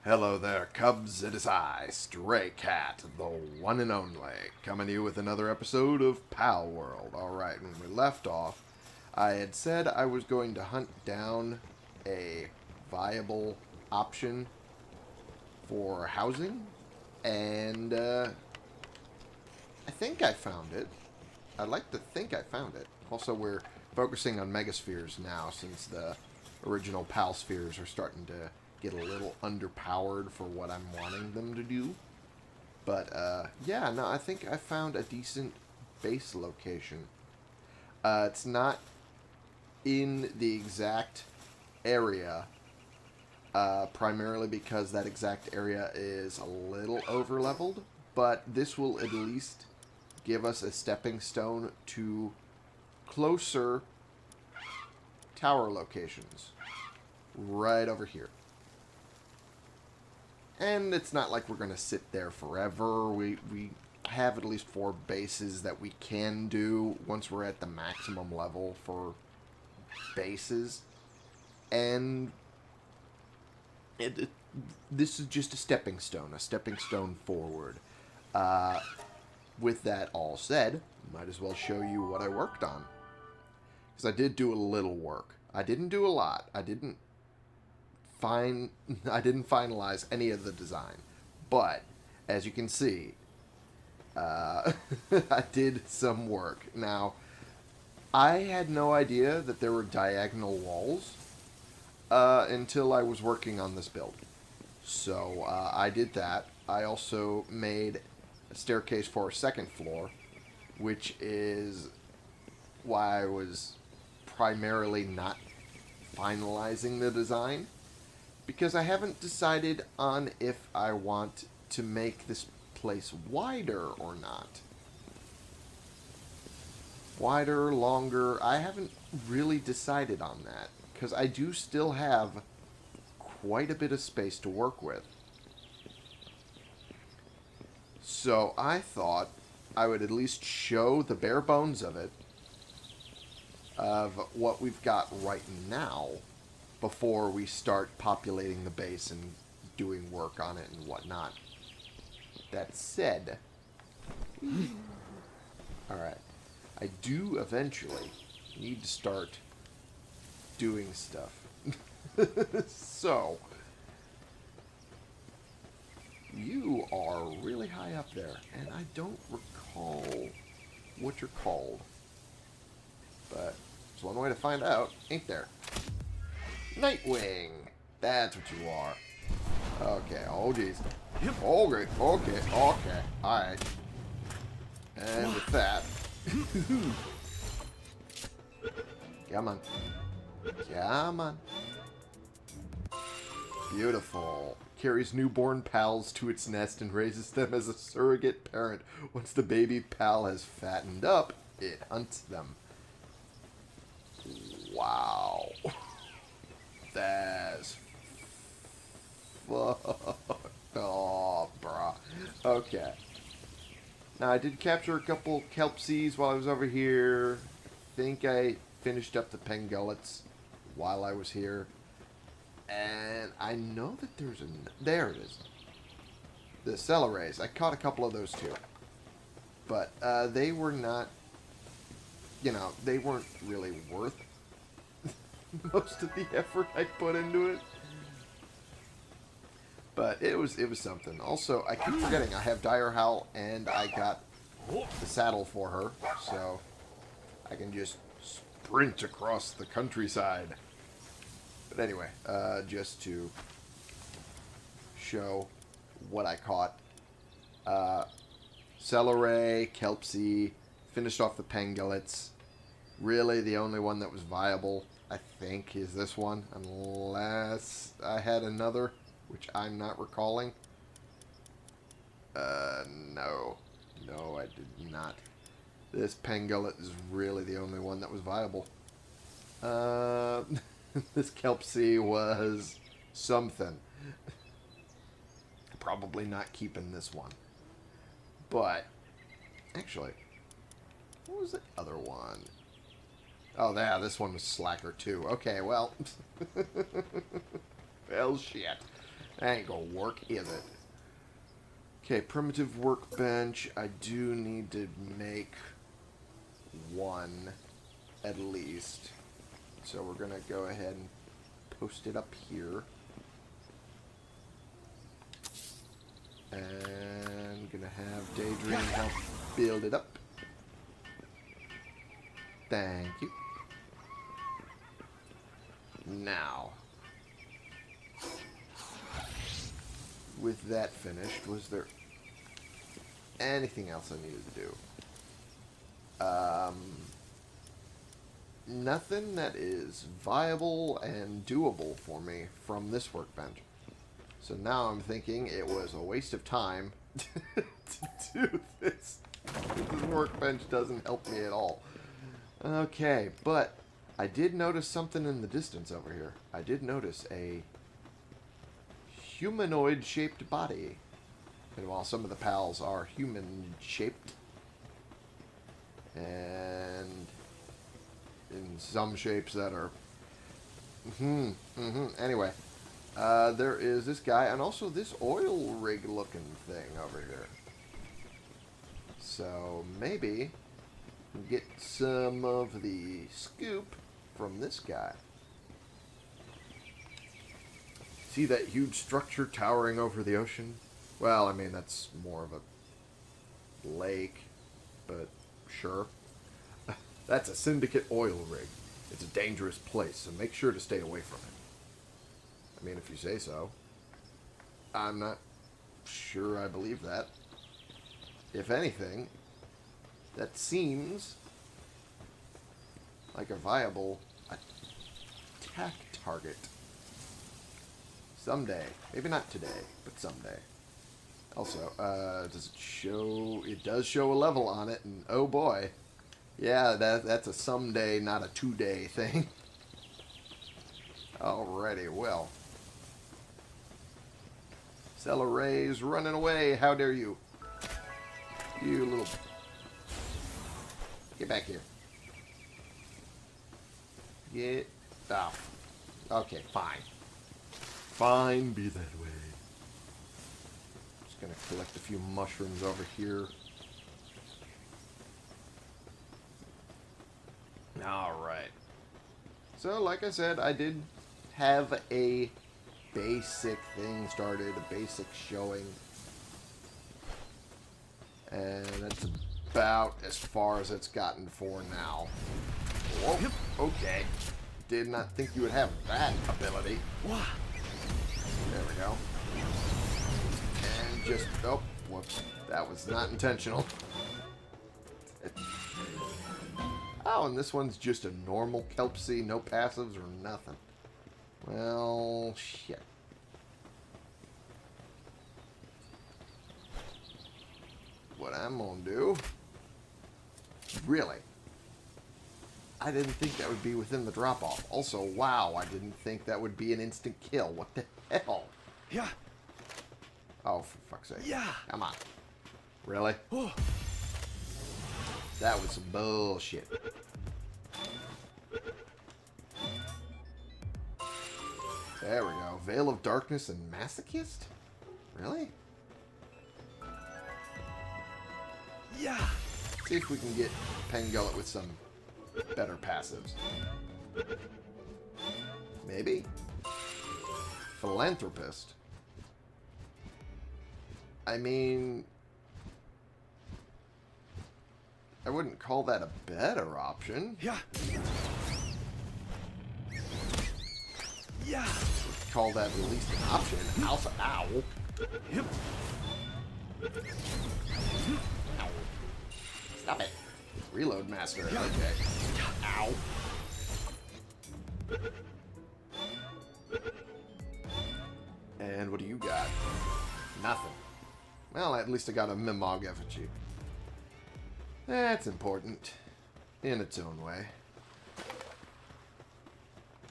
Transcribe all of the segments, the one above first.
Hello there, Cubs. It is I, Stray Cat, the one and only, coming to you with another episode of Palworld. Alright, when we left off, I had said I was going to hunt down a viable option for housing, and I think I found it. I'd like to think I found it. Also, we're focusing on megaspheres now, since the original PAL spheres are starting to get a little underpowered for what I'm wanting them to do. But, yeah, no, I think I found a decent base location. It's not in the exact area, primarily because that exact area is a little over-leveled, but this will at least give us a stepping stone to closer tower locations. Right over here. And it's not like we're going to sit there forever. We have at least 4 bases that we can do once we're at the maximum level for bases. And this is just a stepping stone forward. With that all said, might as well show you what I worked on. Because I did do a little work. I didn't do a lot. I didn't finalize any of the design, but as you can see, I did some work. Now, I had no idea that there were diagonal walls until I was working on this build. So I did that. I also made a staircase for a second floor, which is why I was primarily not finalizing the design. Because I haven't decided on if I want to make this place wider or not. Wider, longer, I haven't really decided on that. Because I do still have quite a bit of space to work with. So I thought I would at least show the bare bones of it, of what we've got right now, before we start populating the base and doing work on it and whatnot. That said, alright, I do eventually need to start doing stuff. So, you are really high up there, and I don't recall what you're called. But there's one way to find out, ain't there? Nightwing! That's what you are. Okay, oh jeez. Okay. Alright. And with that... Come on. Come on. Beautiful. Carries newborn pals to its nest and raises them as a surrogate parent. Once the baby pal has fattened up, it hunts them. Wow. That's oh, bruh. Okay. Now, I did capture a couple kelpsies while I was over here. I think I finished up the pengullets while I was here. And I know that there's a... There it is. The cellarays. I caught a couple of those too. But they were not... You know, they weren't really worth most of the effort I put into it. But it was something. Also, I keep forgetting I have Dire Howl and I got the saddle for her, so I can just sprint across the countryside. But anyway, just to show what I caught. Celeray, Kelpsie, finished off the pengullets. Really, the only one that was viable, I think, is this one, unless I had another, which I'm not recalling. No, I did not. This pengullet is really the only one that was viable. This Kelpsie was something. Probably not keeping this one. But, actually, what was the other one? Oh, yeah, this one was slacker too. Okay, well. Well, shit. That ain't gonna work, is it? Okay, primitive workbench. I do need to make one at least. So we're gonna go ahead and post it up here. And gonna have Daydream help build it up. Thank you. Now, with that finished, was there anything else I needed to do? Nothing that is viable and doable for me from this workbench. So now I'm thinking it was a waste of time to do this. This workbench doesn't help me at all. Okay, but I did notice something in the distance over here. I did notice a humanoid-shaped body. And while some of the pals are human-shaped, and in some shapes that are... Anyway, there is this guy, and also this oil rig-looking thing over here. So, maybe get some of the scoop from this guy. See that huge structure towering over the ocean? Well, I mean, that's more of a lake, but sure. That's a syndicate oil rig. It's a dangerous place, so make sure to stay away from it. I mean, if you say so. I'm not sure I believe that. If anything, that seems like a viable attack target. Someday. Maybe not today, but someday. Also, does it show... It does show a level on it, and oh boy. Yeah, that's a someday, not a two-day thing. Alrighty, well. Cellare's running away. How dare you? You little... Get back here. Get... Oh. Okay, fine. Fine, be that way. Just gonna collect a few mushrooms over here. Alright. So, like I said, I did have a basic thing started, a basic showing. And that's about as far as it's gotten for now. Whoa, okay. Did not think you would have that ability. There we go. And just, oh, whoops. That was not intentional. Oh, and this one's just a normal Kelpsy, no passives or nothing. Well, shit. What I'm gonna do... Really? I didn't think that would be within the drop-off. Also, wow, I didn't think that would be an instant kill. What the hell? Yeah. Oh, for fuck's sake. Yeah. Come on. Really? Oh. That was some bullshit. There we go. Veil of Darkness and Masochist? Really? Yeah. See if we can get Pengullet with some better passives. Maybe? Philanthropist. I mean... I wouldn't call that a better option. Yeah. Yeah. Call that at least an option. Alpha, ow. Yep. Ow. Stop it. Reload master. Yeah. Okay. Ow. And what do you got? Nothing. Well, at least I got a Mimog effigy. That's important. In its own way.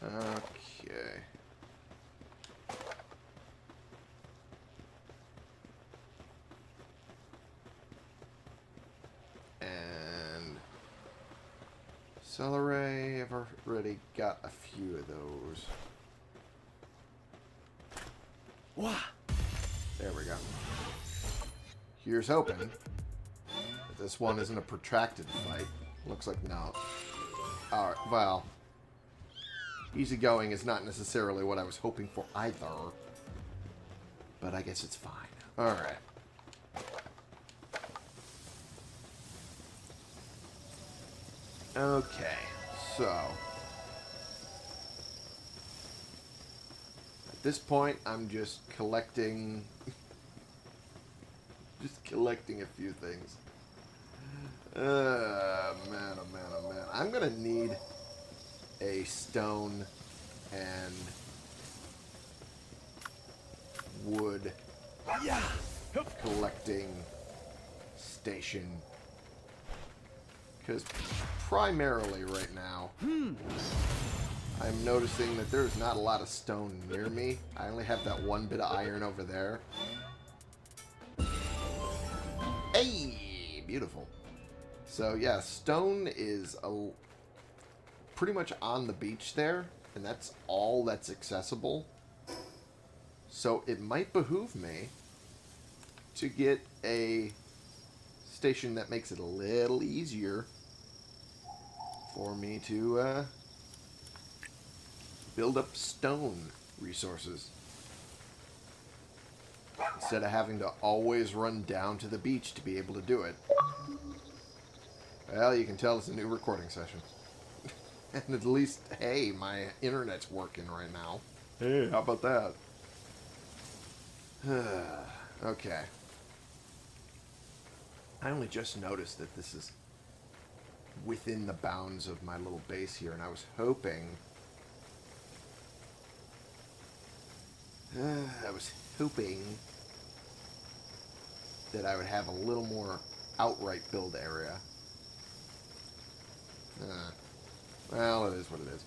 Okay. And... Celery, I've already got a few of those. Wah. There we go. Here's hoping that this one isn't a protracted fight. Looks like no. Alright, well. Easygoing is not necessarily what I was hoping for either. But I guess it's fine. Alright. Okay, so. At this point, I'm just collecting. Just collecting a few things. Man, oh man, oh man. I'm gonna need a stone and wood Yeah. collecting station. Because primarily right now, I'm noticing that there's not a lot of stone near me. I only have that one bit of iron over there. Hey! Beautiful. So yeah, stone is pretty much on the beach there, and that's all that's accessible. So it might behoove me to get a station that makes it a little easier for me to build up stone resources. Instead of having to always run down to the beach to be able to do it. Well, you can tell it's a new recording session. And at least, hey, my internet's working right now. Hey, how about that? Okay. I only just noticed that this is within the bounds of my little base here, and I was hoping... that I would have a little more outright build area. Well, it is what it is.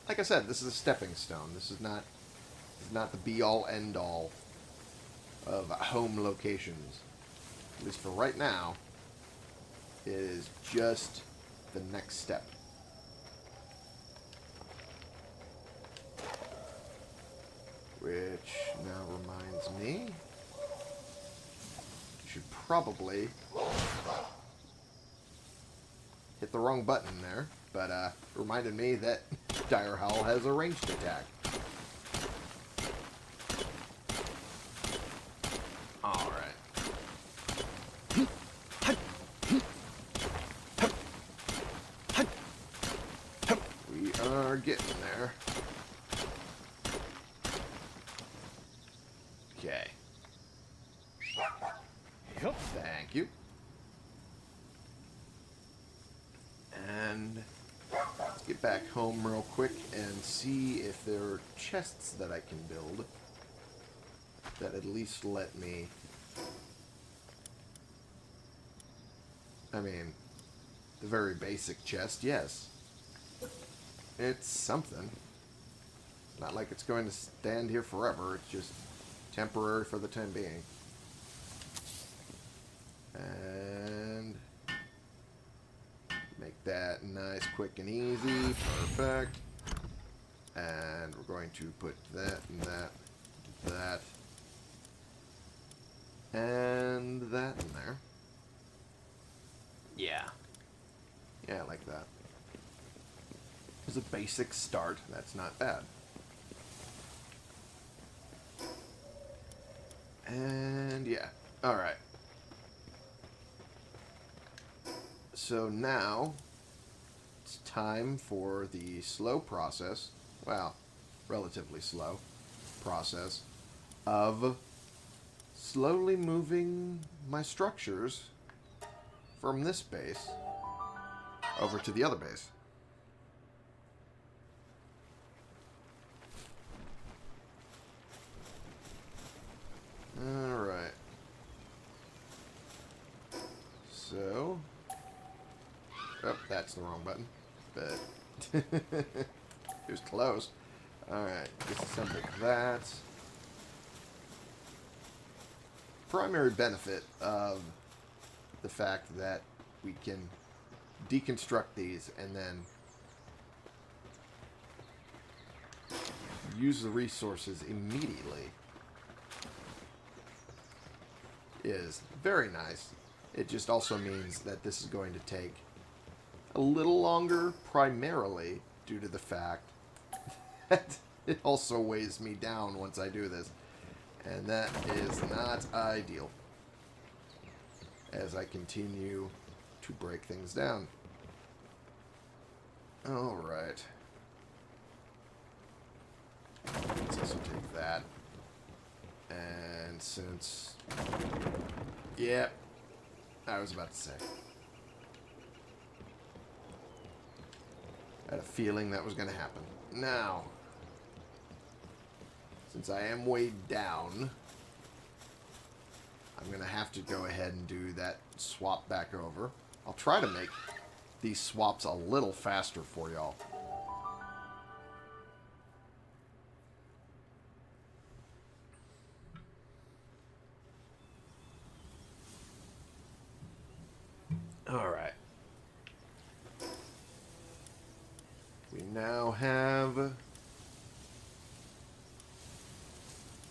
Like I said, this is a stepping stone. This is not the be-all, end-all of home locations. At least for right now, it is just the next step. Which now reminds me, I should probably hit the wrong button there, but reminded me that Dire Howl has a ranged attack. Alright. We are getting there. Okay. Yep. Thank you. And let's get back home real quick and see if there are chests that I can build that at least let me... I mean, the very basic chest, yes. It's something. Not like it's going to stand here forever, it's just temporary for the time being. And make that nice, quick, and easy. Perfect. And we're going to put that and that, that, and that in there. Yeah. Yeah, I like that. As a basic start, that's not bad. And yeah. Alright. So now, it's time for the slow process, well, relatively slow process, of slowly moving my structures from this base over to the other base. Alright. So... oh, that's the wrong button. But... it was close. Alright, disassemble that. Primary benefit of the fact that we can deconstruct these and then use the resources immediately is very nice. It just also means that this is going to take a little longer, primarily due to the fact that it also weighs me down once I do this. And that is not ideal as I continue to break things down. Alright. Let's also take that. And since... Yeah, I was about to say. I had a feeling that was going to happen. Now, since I am weighed down, I'm going to have to go ahead and do that swap back over. I'll try to make these swaps a little faster for y'all. Alright. We now have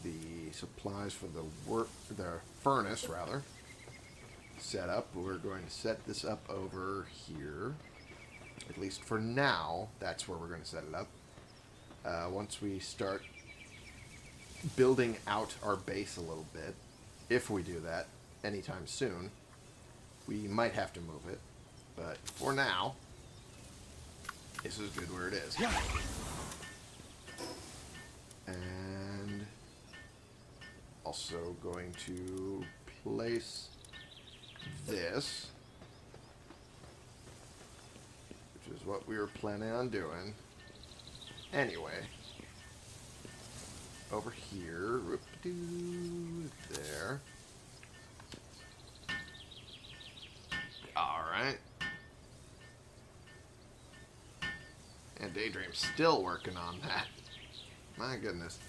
the supplies for the furnace, rather, set up. We're going to set this up over here. At least for now, that's where we're going to set it up. Once we start building out our base a little bit, if we do that anytime soon, we might have to move it. But for now, this is good where it is. Yeah. And also going to place this, which is what we were planning on doing. Anyway, over here, there. Alright. And Daydream's still working on that. My goodness.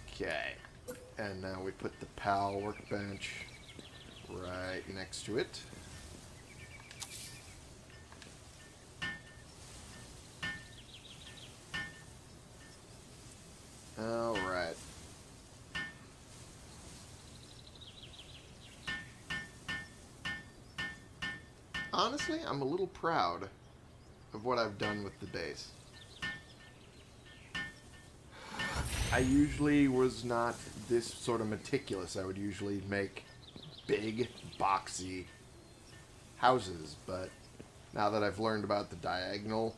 Okay. And now we put the PAL workbench right next to it. Alright. Honestly, I'm a little proud of what I've done with the base. I usually was not this sort of meticulous. I would usually make big, boxy houses, but now that I've learned about the diagonal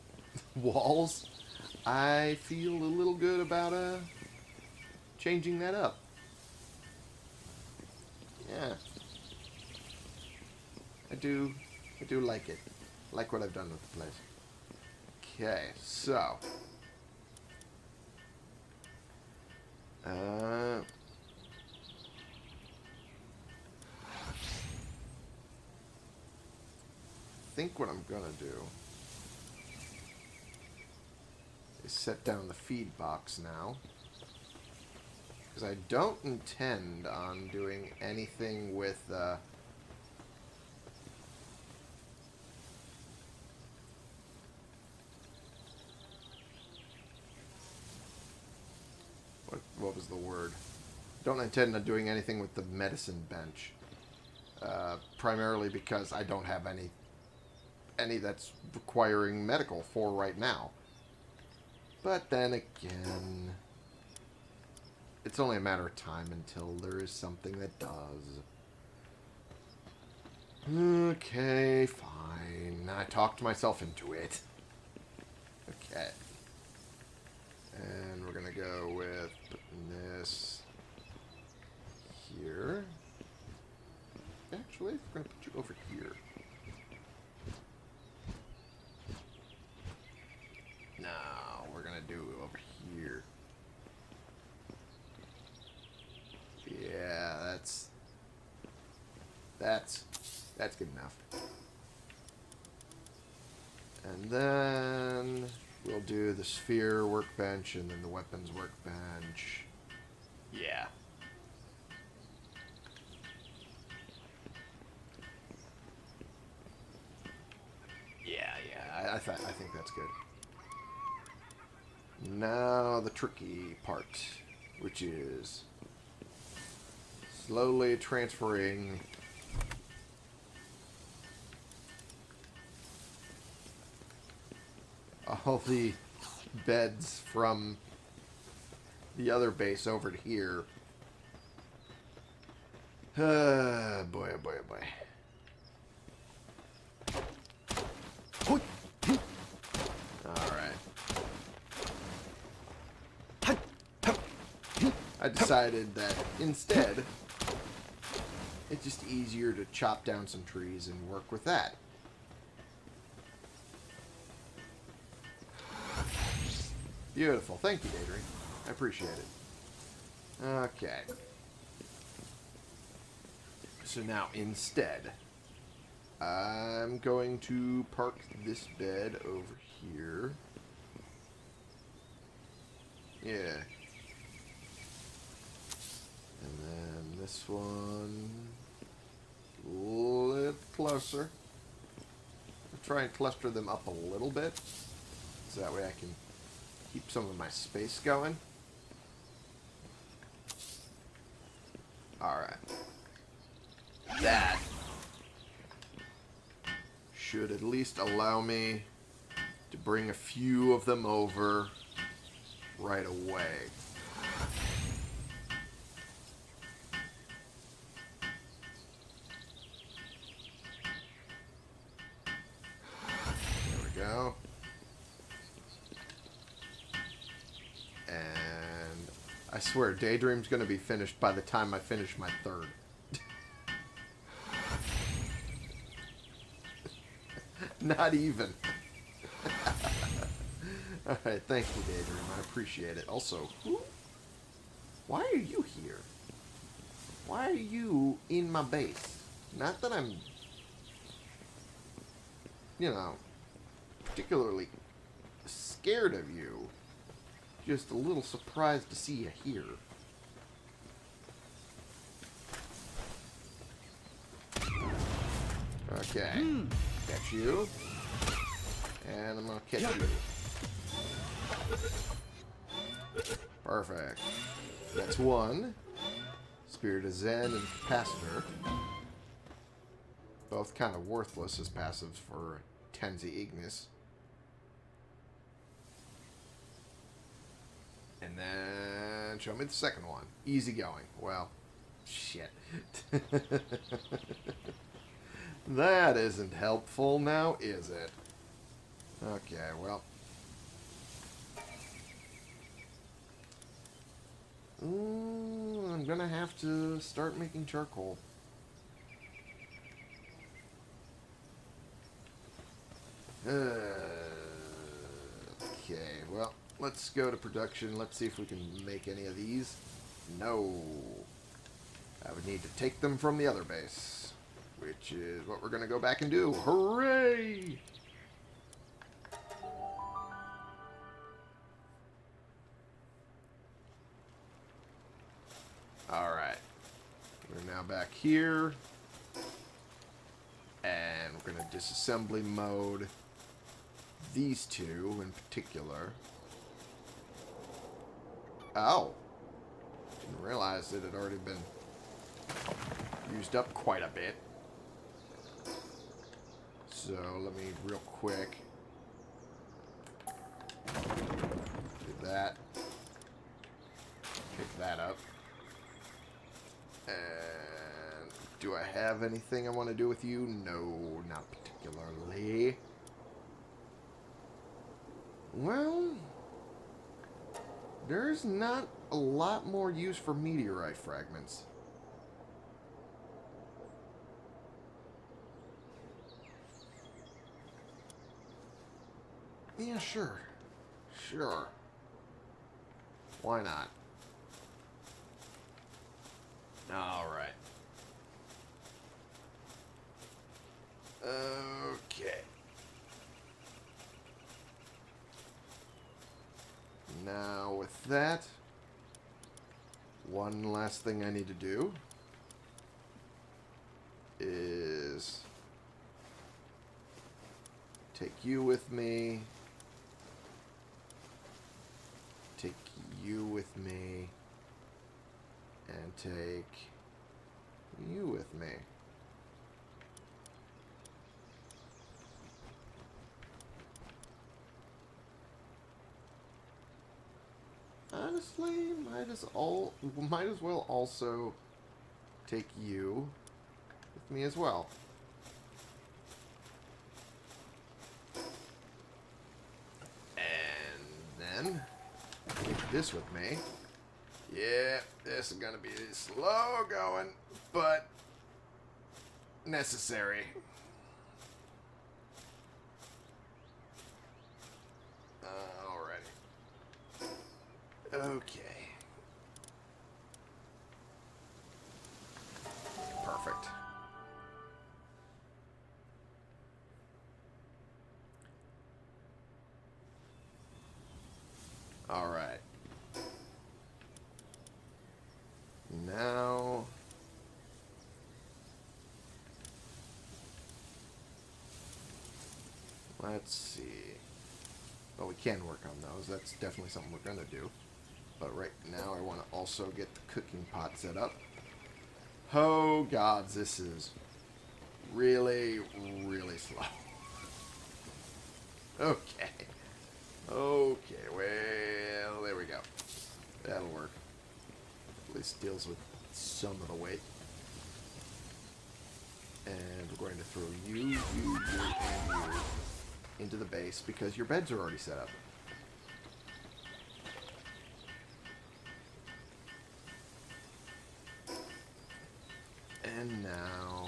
walls, I feel a little good about changing that up. Yeah. I do like it. Like what I've done with the place. Okay, so. I think what I'm gonna do is set down the feed box now. Because I don't intend on doing anything with what was the word? Don't intend on doing anything with the medicine bench. Primarily because I don't have any that's requiring medical for right now. But then again, it's only a matter of time until there is something that does. Okay, fine. I talked myself into it. Okay. And we're going to go with putting this here. Actually, we're going to put you over here. No, we're going to do it over here. Yeah, that's good enough. And then we'll do the sphere workbench and then the weapons workbench. Yeah. Yeah, I think that's good. Now the tricky part, which is slowly transferring all the beds from the other base over to here. Boy, oh boy, oh boy. Alright. I decided that instead, it's just easier to chop down some trees and work with that. Beautiful. Thank you, Daedry. I appreciate it. Okay. So now, instead, I'm going to park this bed over here. Yeah. And then this one a little closer. I'll try and cluster them up a little bit, so that way I can keep some of my space going. Alright. That should at least allow me to bring a few of them over right away. There we go. And I swear, Daydream's going to be finished by the time I finish my third. Not even. Alright, thank you, Daydream. I appreciate it. Also, why are you here? Why are you in my base? Not that I'm, you know, particularly scared of you. Just a little surprised to see you here. Okay. Catch you. And I'm gonna catch you. Perfect. That's one. Spirit of Zen and Capacitor. Both kind of worthless as passives for Tenzi Ignis. And then show me the second one. Easy going. Well, shit. That isn't helpful now, is it? Okay, well. I'm gonna have to start making charcoal. Okay, well, let's go to production. Let's see if we can make any of these. No. I would need to take them from the other base, which is what we're gonna go back and do. Hooray! Alright. We're now back here. And we're going to disassembly mode these two in particular. Oh. Didn't realize it had already been used up quite a bit. So let me real quick do that. Pick that up. And do I have anything I want to do with you? No, not particularly. Well, there's not a lot more use for meteorite fragments. Yeah, sure. Sure. Why not? Alright. Okay. Now with that, one last thing I need to do is take you with me you with me and take you with me. Honestly, might as well also take you with me as well. And then take this with me. Yeah, this is gonna be slow going, but necessary. Alrighty. Okay. Perfect. Alright. Now... let's see. Well, we can work on those. That's definitely something we're going to do. But right now I want to also get the cooking pot set up. Oh, gods, this is really, really slow. Okay. Okay, well, there we go. That'll work. At least deals with some of the weight. And we're going to throw you, and you into the base because your beds are already set up. And now,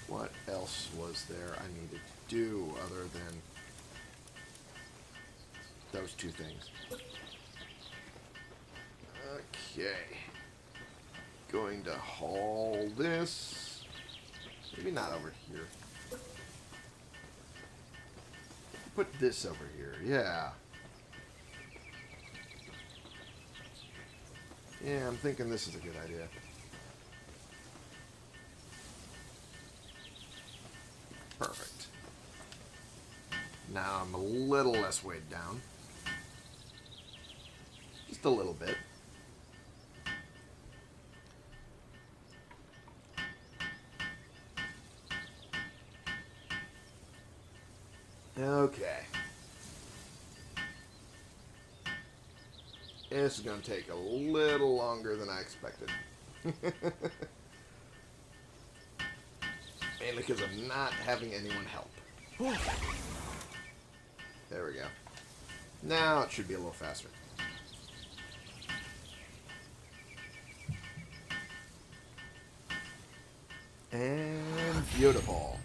what else was there I needed to do other than those two things? Okay. Going to haul this. Maybe not over here. Put this over here. Yeah. Yeah, I'm thinking this is a good idea. Perfect. Now I'm a little less weighed down. Just a little bit. Okay. This is going to take a little longer than I expected. Mainly because I'm not having anyone help. There we go. Now it should be a little faster. And beautiful.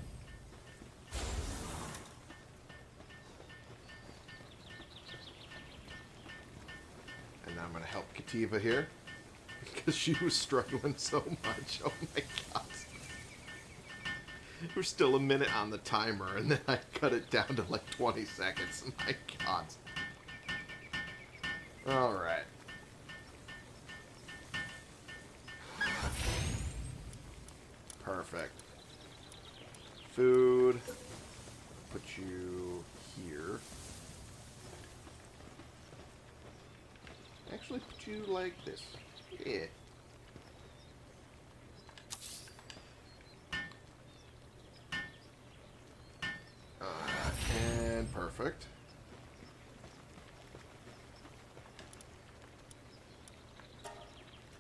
And now I'm going to help Kativa here. Because she was struggling so much. Oh my god. We're still a minute on the timer, and then I cut it down to like 20 seconds. My god. Alright. Perfect. Food. Put you here. Actually, put you like this. Yeah. And perfect.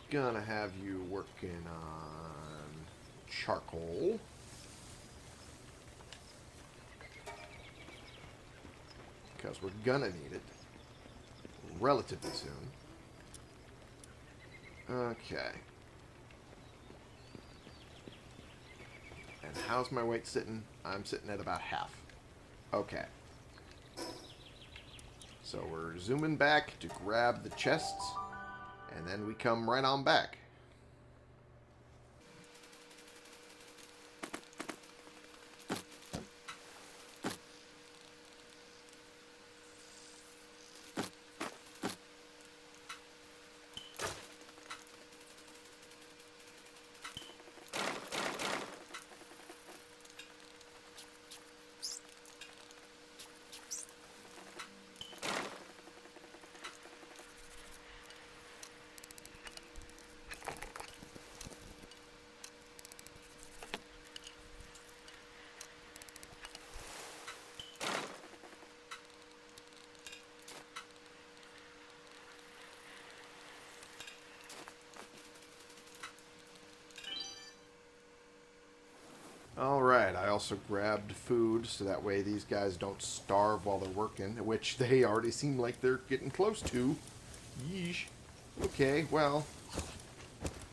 Gonna have you working on charcoal. Because we're gonna need it relatively soon. Okay. And how's my weight sitting? I'm sitting at about half. Okay. So we're zooming back to grab the chests, and then we come right on back. Alright, I also grabbed food so that way these guys don't starve while they're working, which they already seem like they're getting close to. Yeesh. Okay, well,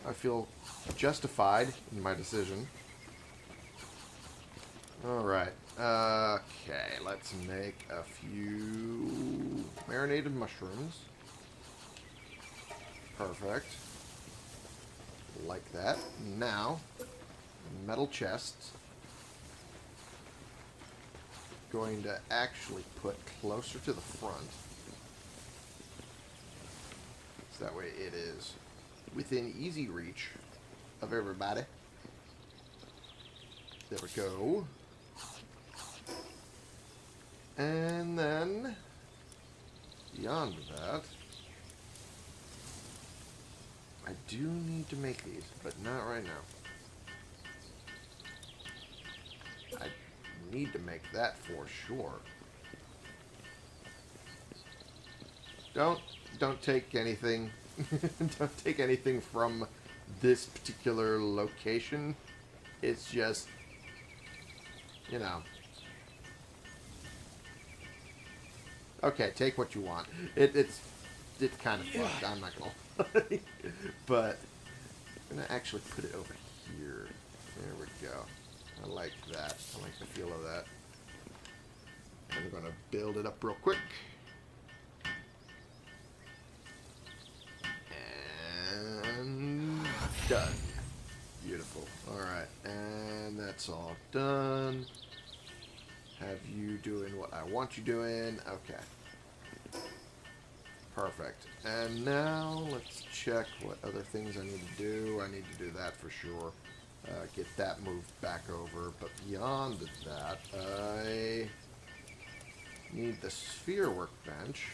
I feel justified in my decision. Alright, okay, let's make a few marinated mushrooms. Perfect. Like that. Now, metal chests. Going to actually put closer to the front. So that way it is within easy reach of everybody. There we go. And then, beyond that, I do need to make these, but not right now. I need to make that for sure. Don't take anything. Don't take anything from this particular location. It's just, you know. Okay, take what you want. It's kind of fun. I'm not gonna lie. But I'm gonna actually put it over here. There we go. I like that. I like the feel of that. I'm gonna build it up real quick. And done. Beautiful. Alright, and that's all done. Have you doing what I want you doing. Okay. Perfect. And now let's check what other things I need to do. I need to do that for sure. Get that moved back over. But beyond that, I need the sphere workbench.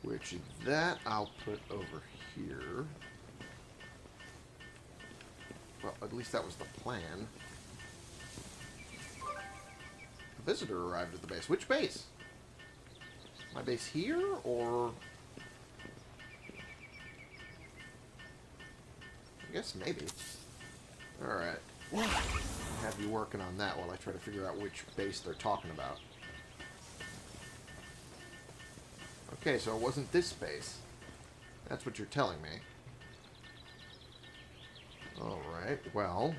Which that I'll put over here. Well, at least that was the plan. A visitor arrived at the base. Which base? My base here, or... I guess maybe. Alright. Have you working on that while I try to figure out which base they're talking about. Okay, so it wasn't this base. That's what you're telling me. Alright, well...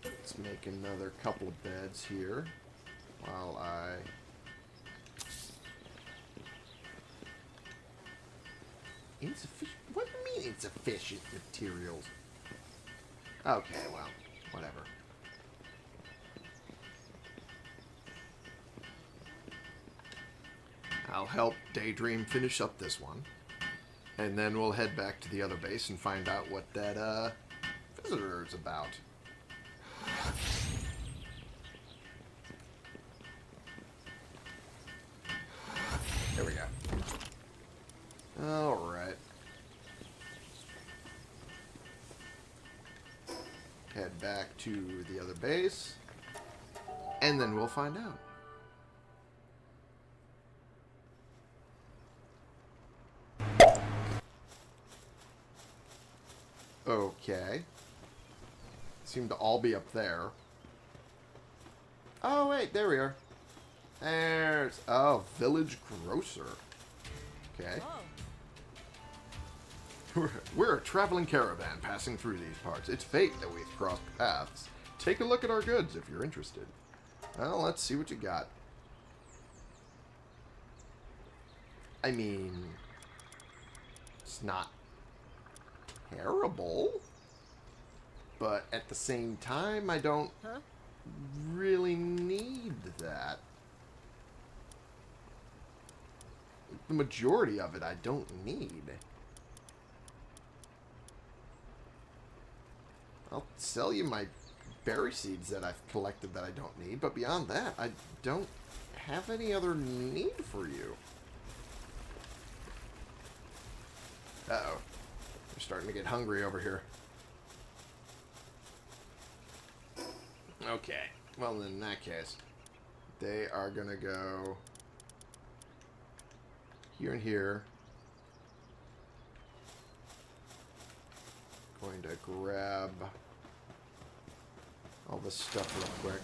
let's make another couple of beds here while I... insufficient? What do you mean insufficient materials? Okay, well, whatever. I'll help Daydream finish up this one. And then we'll head back to the other base and find out what that, visitor is about. There we go. Alright. Head back to the other base. And then we'll find out. Okay. Seem to all be up there. Oh, wait, there we are. There's... oh, village grocer. Okay. We're a traveling caravan passing through these parts. It's fate that we've crossed paths. Take a look at our goods if you're interested. Well, let's see what you got. I mean... it's not terrible, but at the same time, I don't really need that. The majority of it I don't need. I'll sell you my berry seeds that I've collected that I don't need, but beyond that, I don't have any other need for you. Uh-oh. We're starting to get hungry over here. Okay. Well, in that case, They are going to go here and here. Going to grab all this stuff real quick.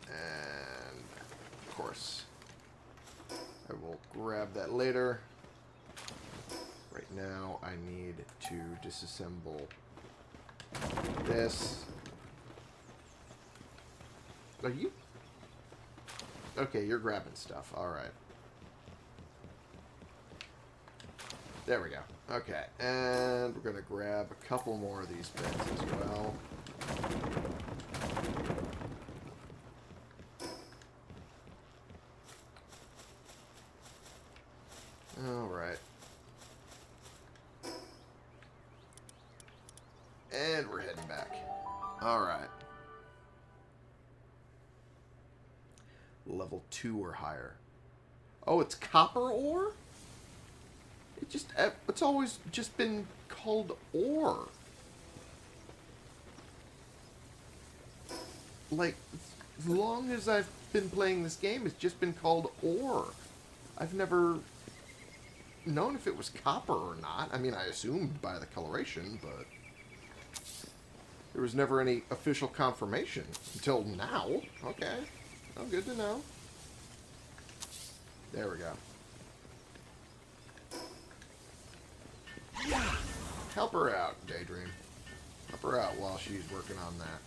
And, of course, I will grab that later. Right now, I need to disassemble this. Are you? Okay, you're grabbing stuff. Alright. There we go. Okay, and we're going to grab a couple more of these bits as well. Alright. And we're heading back. Alright. Level 2 or higher. Oh, it's copper ore? It's always just been called ore. Like, as long as I've been playing this game, it's just been called ore. I've never known if it was copper or not. I mean, I assumed by the coloration, but there was never any official confirmation until now. Okay. Oh, good to know. There we go. Help her out, Daydream. Help her out while she's working on that.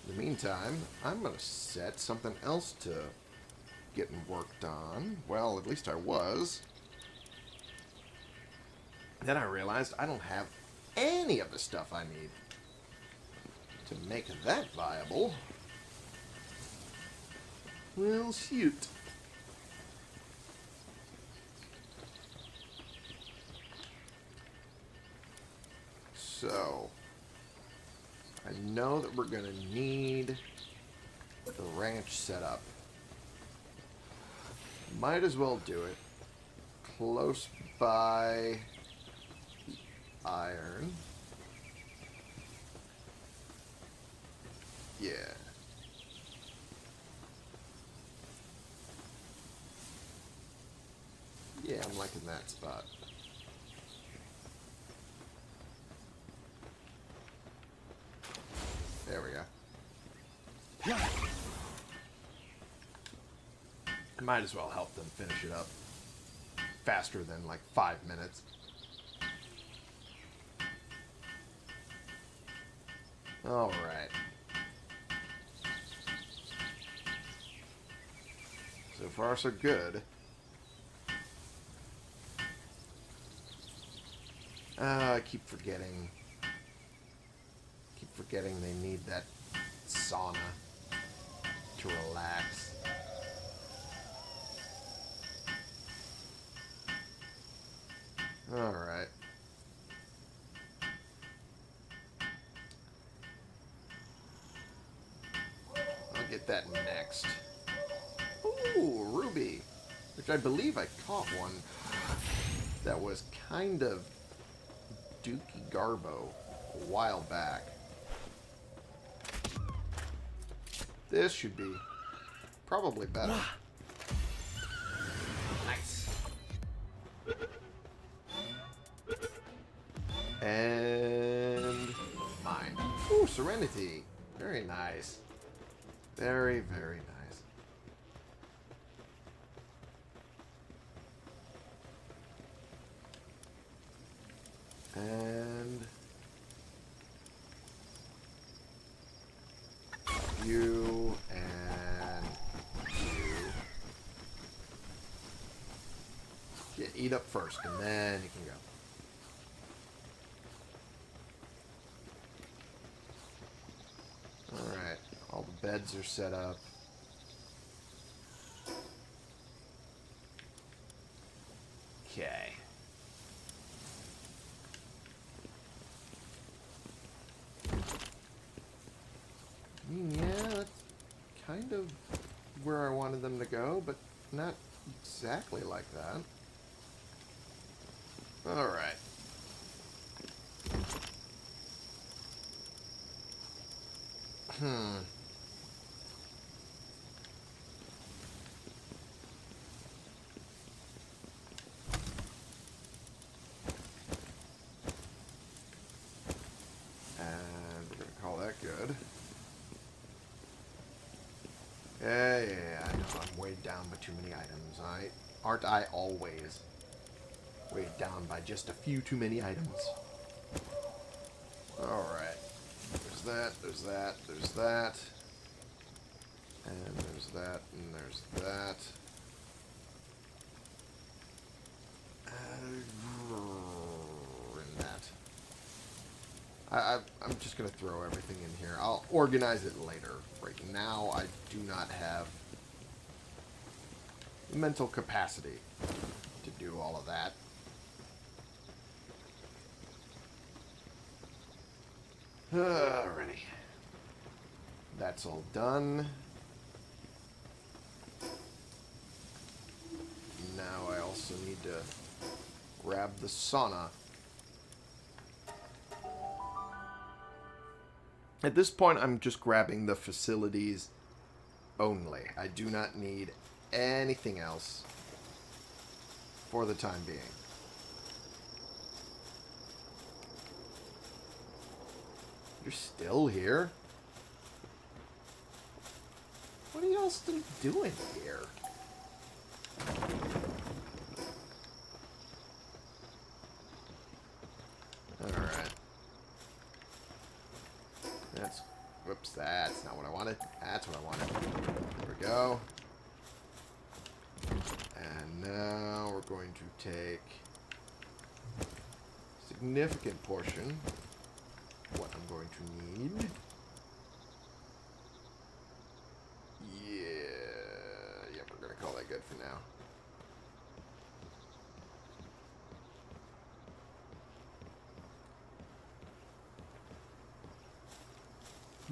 In the meantime, I'm going to set something else to getting worked on. Well, at least I was. Then I realized I don't have any of the stuff I need to make that viable. Well, shoot. So, I know that we're going to need the ranch set up. Might as well do it close by the iron. Yeah. Yeah, I'm liking that spot. There we go. I might as well help them finish it up faster than like 5 minutes. All right. So far, so good. I keep forgetting. They need that sauna to relax. All right. I'll get that next. Ooh, ruby. Which I believe I caught one that was kind of Dookie Garbo a while back. This should be probably better. Nice. And mine. Ooh, Serenity. Very nice. Very, very nice. And you and you. Yeah, eat up first, and then you can go. Alright, all the beds are set up. Okay. I mean, yeah, that's kind of where I wanted them to go, but not exactly like that. Alright. Hmm. And we're going to call that good. Yeah, I know. I'm weighed down by too many items. Aren't I always weighed down by just a few too many items? Alright. There's that, there's that, there's that. And there's that, and there's that. And that. I'm just going to throw everything in here. I'll organize it later. Right now, I do not have the mental capacity to do all of that. Alrighty. That's all done. Now I also need to grab the sauna. At this point, I'm just grabbing the facilities only. I do not need anything else for the time being. You're still here? What are y'all still doing here? Alright. Whoops, that's not what I wanted. That's what I wanted. There we go. And now we're going to take a significant portion of what I'm going to need. Yeah, we're going to call that good for now.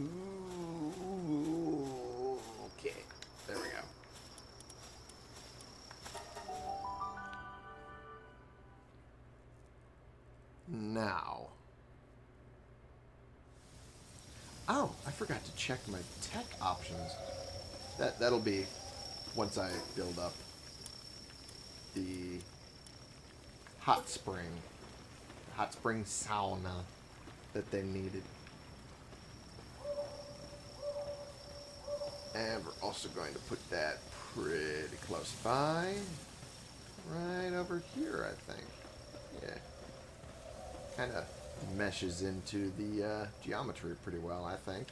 Ooh, okay, there we go. Now. Oh, I forgot to check my tech options. That'll be once I build up the hot spring sauna that they needed. And we're also going to put that pretty close by. Right over here, I think. Yeah. Kind of meshes into the geometry pretty well, I think.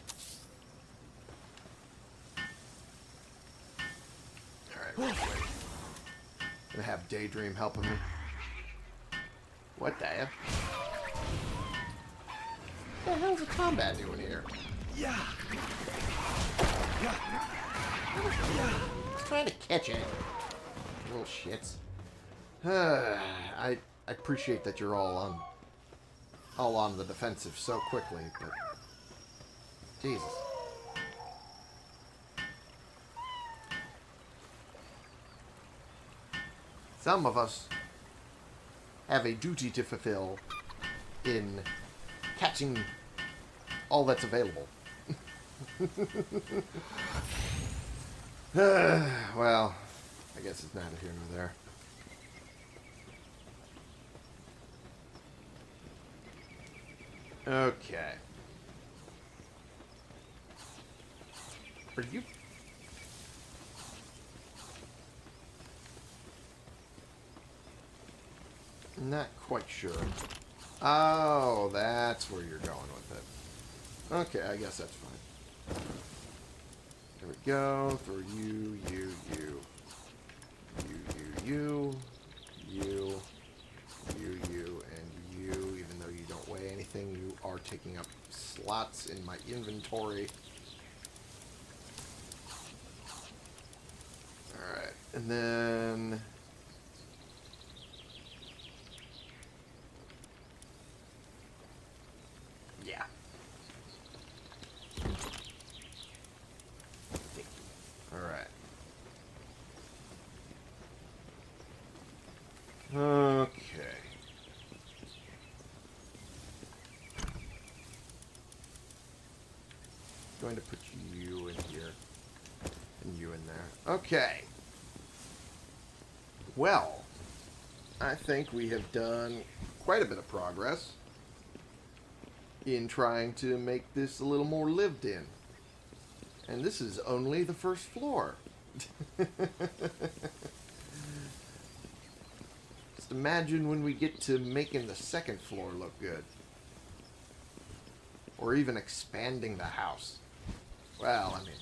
Alright, wait. Gonna have Daydream helping me. What the hell? What the hell's the combat doing here? Yeah. He's trying to catch it. Little shits. I appreciate that you're all on the defensive so quickly, but Jesus. Some of us have a duty to fulfill in catching all that's available. Well, I guess it's neither here nor there. Okay. Are you... Not quite sure. Oh, that's where you're going with it. Okay, I guess that's fine. There we go. Throw you, you, you. You, and you. Even though you don't weigh anything, you are taking up slots in my inventory. Alright, and then... Yeah. Alright. Okay. going to put you in here. And you in there. Okay. Well, I think we have done quite a bit of progress in trying to make this a little more lived in. And this is only the first floor. Just imagine when we get to making the second floor look good. Or even expanding the house. Well, I mean,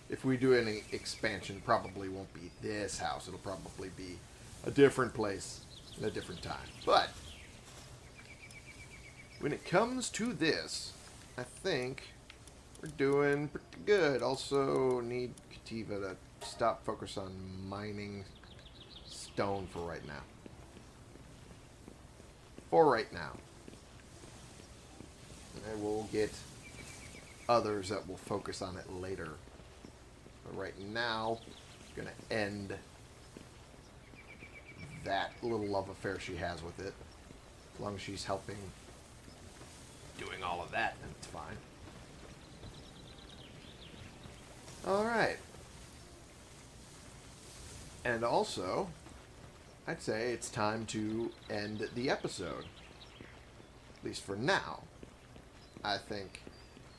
if we do any expansion, probably won't be this house. It'll probably be a different place at a different time. But when it comes to this, I think we're doing pretty good. Also need Kativa to stop focus on mining stone for right now. For right now. And we'll get others that will focus on it later. But right now, I'm going to end that little love affair she has with it. As long as she's helping doing all of that, then it's fine. Alright. And also, I'd say it's time to end the episode. At least for now. I think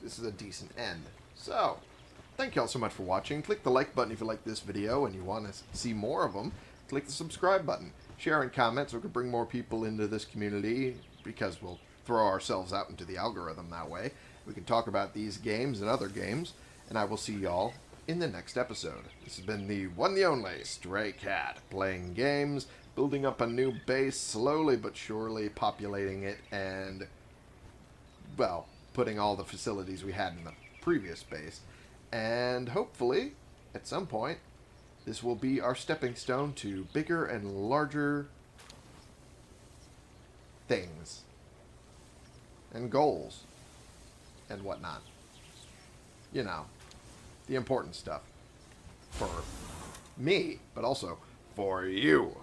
this is a decent end. So, thank you all so much for watching. Click the like button if you like this video and you want to see more of them. Click the subscribe button. Share and comment so we can bring more people into this community, because we'll throw ourselves out into the algorithm that way. We can talk about these games and other games, and I will see y'all in the next episode. This has been the one and only Stray Cat, playing games, building up a new base, slowly but surely populating it, and, well, putting all the facilities we had in the previous base. And hopefully, at some point, this will be our stepping stone to bigger and larger things. And goals. And whatnot. You know, the important stuff. For me, but also for you.